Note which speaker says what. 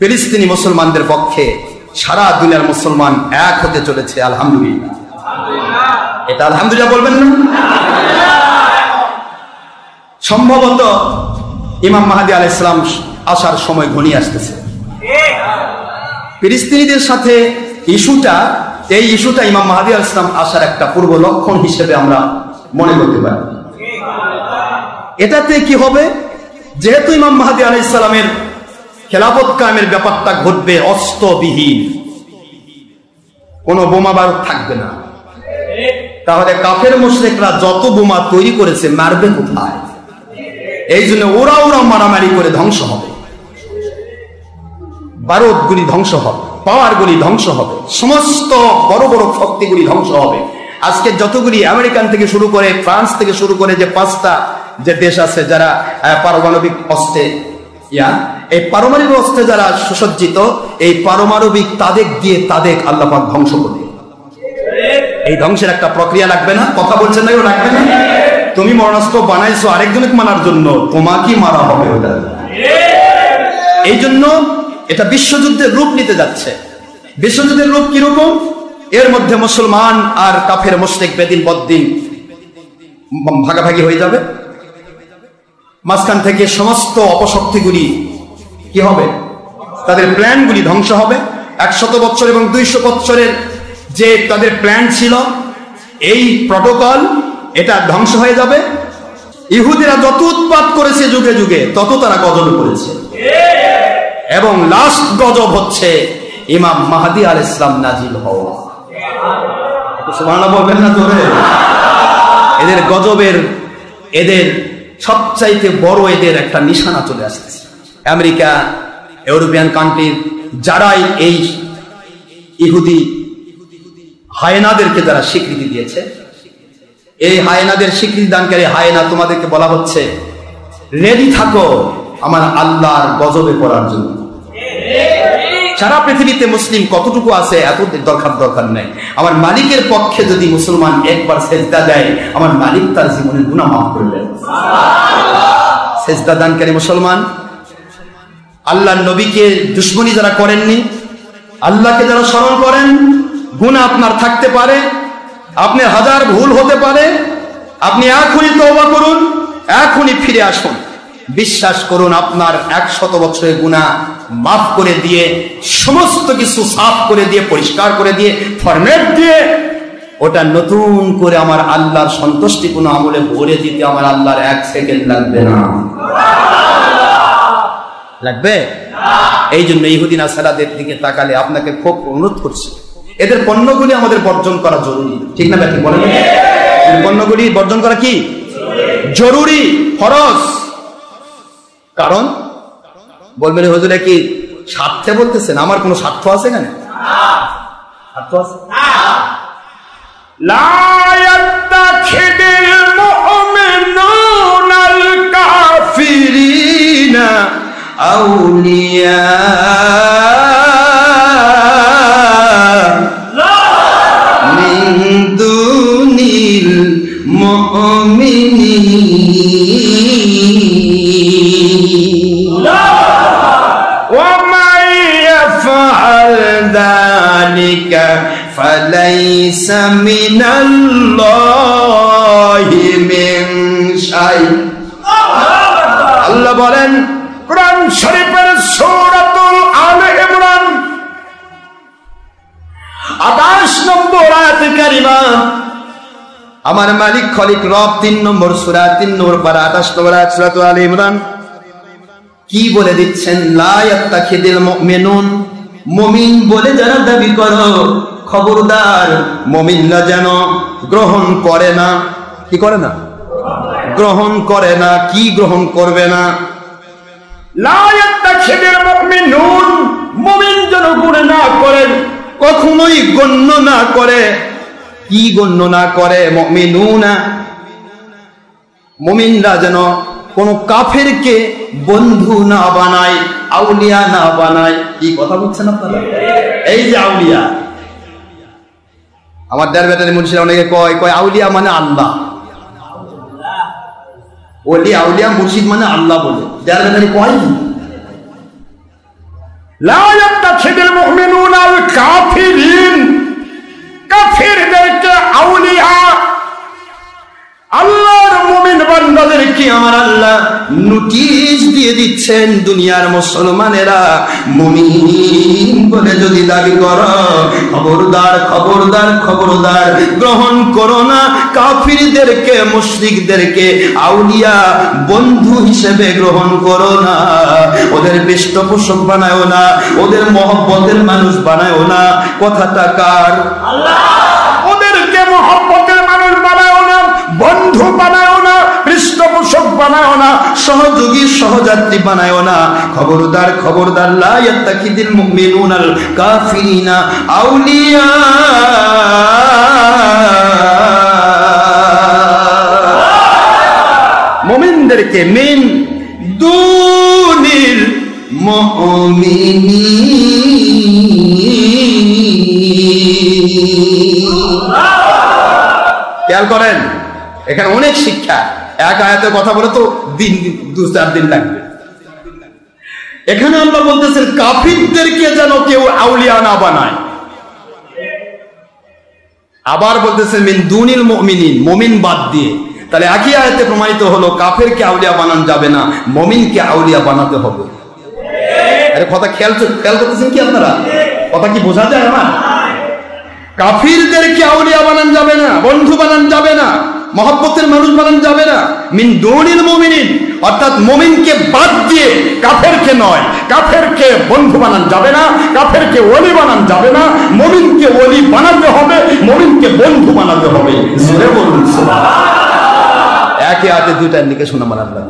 Speaker 1: ফিলিস্তিনি মুসলমানদের পক্ষে সারা দুনিয়ার মুসলমান এক হতে চলেছে। আলহামদুলিল্লাহ। এটা আলহামদুলিল্লাহ বলবেন না? সম্ভবত ইমাম মাহদী আলাইহিস সালাম আসার সময় ঘনিয়ে আসতেছে। ফিলিস্তিনিদের সাথে এই ইস্যুটা ইমাম মাহদী আলাইহিস সালাম আসার একটা পূর্ব লক্ষণ হিসেবে আমরা মনে করতে পারি। এটাতে কি হবে, যেহেতু ইমাম মাহদী আলাইহিস সালামের খেলাফত কায়েমের ব্যাপারটা ঘটবে অস্ত্রবিহীন, কোনো বোমা বারুদ থাকবে না, তাহলে কাফের মুশরিকরা যত বোমা তৈরি করেছে মারবে কোথায়? এই জন্য ওরা মারামারি করে ধ্বংস হবে, বারুদগুলি ধ্বংস হবে, পাওয়ারগুলি ধ্বংস হবে, সমস্ত বড় বড় শক্তিগুলি ধ্বংস হবে। আজকে যতগুলি আমেরিকান থেকে শুরু করে ফ্রান্স থেকে শুরু করে যে 5টা যে দেশ আছে যারা পারমাণবিক অস্ত্রে এই পারমাণবিক অস্ত্রে যারা সুসজ্জিত, এই পারমাণবিক তাদের দিয়ে তাদের আল্লাহ পাক ধ্বংস করবে। এই ধ্বংসের একটা প্রক্রিয়া লাগবে না? কথা বলছেন না? লাগবে না? তুমি মরণাস্ত্র বানাইছো আরেকজনকে মারার জন্য, তোমাকেই মারা হবে ওটা। এই জন্য এটা বিশ্বযুদ্ধের রূপ নিতে যাচ্ছে। বিশ্বযুদ্ধের রূপ কিরকম? এর মধ্যে মুসলমান আর কাফের মুশরিক বেদিন বদ্দিন ভাগাভাগি হয়ে যাবে। মাঝখান থেকে সমস্ত অপশক্তিগুলি কি হবে? তাদের প্ল্যানগুলি ধ্বংস হবে। 100 বছর এবং 200 বছরের যে তাদের প্ল্যান ছিল, এই প্রটোকল, এটা ধ্বংস হয়ে যাবে। ইহুদিরা যত উৎপাত করেছে যুগে যুগে, তত তারা গজবে পড়েছে। এবং লাস্ট গজব হচ্ছে ইমাম মাহদী আলাইহিস সালাম নাজিল হওয়া। সুবহানাল্লাহ বলবেন না জোরে? এদের গজবের, এদের সবচাইতে বড় এদের একটা নিশানা চলে আসছে। আমেরিকা, ইউরোপিয়ান কান্ট্রির যারাই এই ইহুদি হায়নাদেরকে যারা স্বীকৃতি দিয়েছে, এই হায়নাদের স্বীকৃতি দানকারী হায়না তোমাদেরকে বলা হচ্ছে রেডি থাকো আমার আল্লাহর গজবে পড়ার জন্য। সারা পৃথিবীতে মুসলিম কতটুকু আছে এত দরকার নাই। আমার মালিকের পক্ষে যদি মুসলমান একবার সেজদা দেয়, আমার মালিক তার জীবনের গুনাহ মাফ করলেন। সেজদা দানকারী মুসলমান, আল্লাহর নবীকে দুশমনী যারা করেননি, আল্লাহকে যারা স্মরণ করেন, গুনাহ আপনার থাকতে পারে, আপনার হাজার ভুল হতে পারে, আপনি এখনই তওবা করুন, এখনই ফিরে আসুন। বিশ্বাস করুন আপনার 100 বছরের গুনাহ মাফ করে দিয়ে, সমস্ত কিছু সাফ করে দিয়ে, পরিষ্কার করে দিয়ে, ফরম্যাট দিয়ে ওটা নতুন করে আমার আল্লাহর সন্তুষ্টিপূর্ণ আমলে ভরে দিতে আমার আল্লাহর 1 সেকেন্ড লাগবে না। লাগবে? এই জন্য ইহুদি নাসারাদের দিকে তাকালে আপনাকে খুব অনুরোধ করছি, এদের পণ্যগুলি আমাদের বর্জন করা জরুরি। ঠিক না ব্যাপারটি বলেন? পণ্যগুলি বর্জন করা কি জরুরি, ফরজ। কারণ বলবেন হুজুর কি স্বার্থে বলতেছেন? আমার কোন স্বার্থ আছে কেন? স্বার্থ আছে? লা ইয়াত্তাখিদিল মুমিনুনাল কাফিরিনা আউলিয়া মিন দুনিল মুমিনিন ওয়া মান ইয়াফআল যালিকা ফালাইসা মিনাল্লাহি মিন শাই। আল্লাহ বলেন কুরআন শরীফের সূরাতুল আলে ইমরান 28 নম্বর আয়াত কারিমা, আমার মালিক খলিক রব 3 নম্বর সূরা 3 নম্বর পারা 28 নম্বর আয়াত সূরাতুল আলে ইমরান কি বলে দিচ্ছেন? লা ইয়াত্তাখিদিল মুমিনুন, মুমিন বলে যারা দাবি করো, খবরদার মুমিনরা যেন গ্রহণ করে না। কি করে না? গ্রহণ করে না। কি গ্রহণ করবে না? লা ইয়াত্তাখিদিল মুমিনুন, মুমিন যেন গণ্য না করে, কখনোই গণ্য না করে। কি গণ্য না করে? মুমিনুনা, মুমিনরা যেন কোন কাফেরকে বন্ধু না বানায়, আউলিয়া না বানায়। কি কথা বলছেন আপনারা? এই যে আউলিয়া, আমার দেড় বেটারি মুর্শিদরা অনেকে কয় আউলিয়া মানে আল্লাহ, ওলি আউলিয়া মুর্শিদ মানে আল্লাহ বলে। দেড় বেটারি কয় লা ইয়াত্তাখিযুল মুমিনুনা আল কাফিরিন, কাফিরদেরকে আউলিয়া, আল্লাহর মুমিন বান্দাদেরকে আমার আল্লাহ নোটিশ দিয়ে দিচ্ছেন, দুনিয়ার মুসলমানেরা মুমিন বলে যদি দাবি করো, খবরদার খবরদার খবরদার, গ্রহণ করো না কাফিরদেরকে, মুশরিকদেরকে আউলিয়া বন্ধু হিসেবে গ্রহণ করো না, ওদের পৃষ্ঠপোষক বানায়ও না, ওদের মহব্বতের মানুষ বানায়ও না। কথাটা কার? আল্লাহ। ওদেরকে মহব্বতের মানুষ বানায়ও না, বন্ধু বানায়ও না, পৃষ্ঠপোষক বানায়ও না, সহযোগী সহযাত্রী বানায়ও না। খবরদার খবরদার, লা ইয়াত্তাখিযুল মুমিনুনাল কাফিরিনা আউলিয়া। মুমিনদেরকে মিন দুনিল মুমিনিন। খেয়াল করেন, এখানে অনেক শিক্ষা। এক আয়াতে কথা বলে তো দিন 2-4 দিন লাগবে। এখানে আল্লাহ বলতেছেন কাফিরদেরকে যেন কেউ আউলিয়া না বানায়। আবার বলতেছেন মিন দুনিল মুমিনিন, মুমিন বাদ দিয়ে। তাহলে একই আয়াতে প্রমাণিত হলো কাফেরকে আউলিয়া বানানো যাবে না, মুমিনকে আউলিয়া বানাতে হবে। আরে কথা খেয়াল করতেছেন কি আপনারা? কথা কি বোঝা যায় আমার? কাফিরদেরকে আউলিয়া বানানো যাবে না, বন্ধু বানানো যাবে না, মহব্বতের মানুষ বানানো যাবে না। মিন দুনিল মুমিনিন, অর্থাৎ মুমিনকে বাদ দিয়ে, কাফেরকে নয়, কাফেরকে বন্ধু বানানো যাবে না, কাফেরকে ওলি বানানো যাবে না, মুমিনকে ওলি বানাতে হবে, মুমিনকে বন্ধু বানাতে হবে। জোরে বলুন সুবহানাল্লাহ। একই আয়াতে দুইটা ইন্ডিকেশন আমার আল্লাহ।